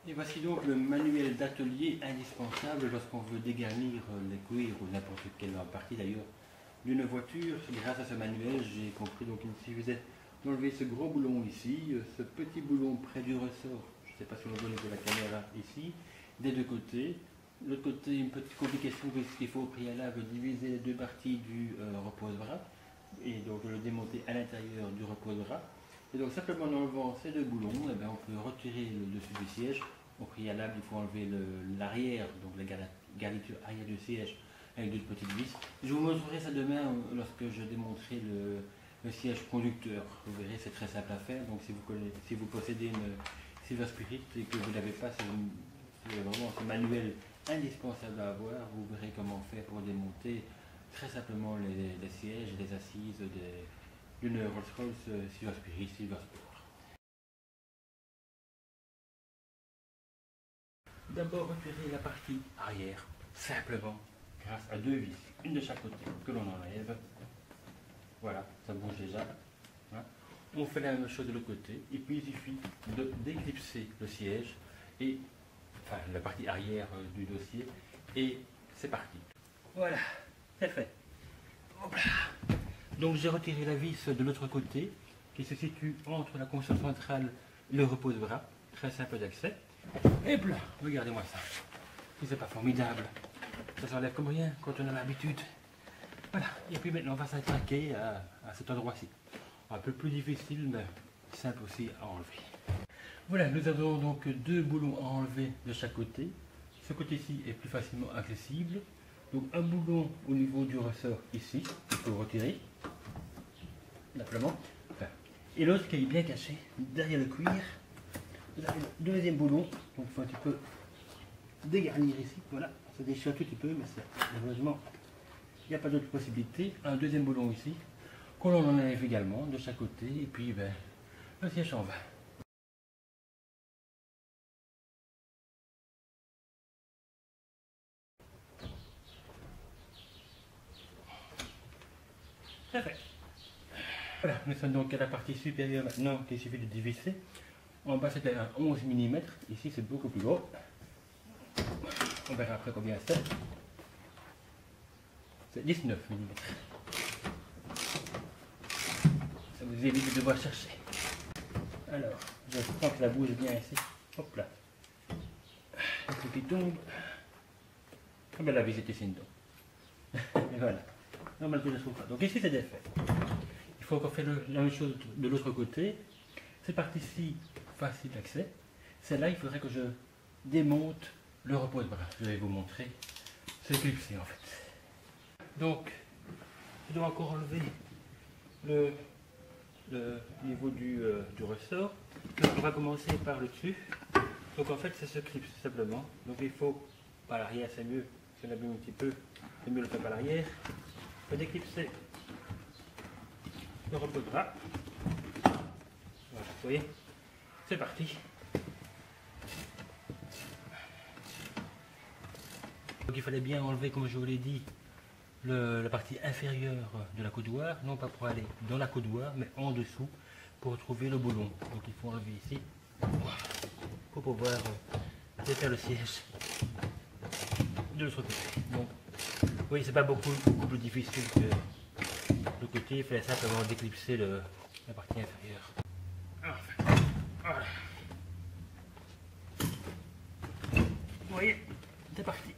Et voici donc le manuel d'atelier indispensable lorsqu'on veut dégarnir les cuirs ou n'importe quelle partie d'ailleurs d'une voiture. Grâce à ce manuel, j'ai compris donc il suffisait d'enlever ce gros boulon ici, ce petit boulon près du ressort, je ne sais pas si on voit de la caméra ici, des deux côtés. L'autre côté, une petite complication puisqu'il faut au préalable diviser les deux parties du repose-bras et donc le démonter à l'intérieur du repose-bras. Et donc simplement en enlevant ces deux boulons, eh bien, on peut retirer le dessus du siège. Au préalable, il faut enlever l'arrière, donc la garniture arrière du siège avec deux petites vis. Je vous montrerai ça demain lorsque je démonterai le siège conducteur. Vous verrez, c'est très simple à faire. Donc si vous possédez une Silver Spirit et que vous n'avez pas c'est vraiment ce manuel indispensable à avoir, vous verrez comment faire pour démonter très simplement les sièges et les assises d'une Rolls-Royce Silver Spirit Silver Sport. D'abord retirer la partie arrière, simplement, grâce à deux vis, une de chaque côté, que l'on enlève. Voilà, ça bouge déjà. Voilà. On fait la même chose de l'autre côté, et puis il suffit de d'éclipser le siège, et enfin la partie arrière du dossier, et c'est parti. Voilà, c'est fait. Hop là. Donc j'ai retiré la vis de l'autre côté, qui se situe entre la console centrale et le repose-bras, très simple d'accès. Et là, regardez-moi ça. Si c'est pas formidable, ça s'enlève comme rien quand on a l'habitude. Voilà, et puis maintenant on va s'attaquer à cet endroit-ci. Un peu plus difficile, mais simple aussi à enlever. Voilà, nous avons donc deux boulons à enlever de chaque côté. Ce côté-ci est plus facilement accessible. Donc un boulon au niveau du ressort ici, il faut retirer, simplement. Enfin, et l'autre qui est bien caché derrière le cuir. Vous avez le deuxième boulon, donc il faut un petit peu dégarnir ici, voilà, ça déchire un tout petit peu, mais malheureusement, il n'y a pas d'autre possibilité. Un deuxième boulon ici, qu'on enlève également de chaque côté, et puis ben, le siège en va. C'est fait. Voilà, nous sommes donc à la partie supérieure maintenant, qu'il suffit de dévisser. En bas c'était un 11 mm, ici c'est beaucoup plus gros. On verra après combien c'est. C'est 19 mm. Ça vous évite de devoir chercher. Alors, je sens que ça bouge bien ici. Hop là. Un coup qui tombe. Ah ben la vis est ici dedans. Et voilà. Normalement je ne trouve pas. Donc ici c'est défait. Il faut encore faire la même chose de l'autre côté. Cette partie-ci, facile d'accès. Celle-là, il faudrait que je démonte le repose-bras. Je vais vous montrer. C'est clipsé en fait. Donc, je dois encore enlever le niveau du ressort. Donc, on va commencer par le dessus. Donc en fait, c'est ce clip simplement. Donc il faut, par l'arrière c'est mieux. Si on abîme un petit peu, c'est mieux le faire par l'arrière. Il faut déclipser le repose-bras. Voilà, vous voyez, c'est parti. Donc il fallait bien enlever, comme je vous l'ai dit, la partie inférieure de la coudoir, non pas pour aller dans la coudoir, mais en dessous, pour retrouver le boulon. Donc il faut enlever ici, pour pouvoir défaire le siège de l'autre côté. Donc, oui, c'est pas beaucoup plus difficile que le côté, il fallait simplement déclipser la partie inférieure. Enfin, voilà. Vous voyez, c'est parti.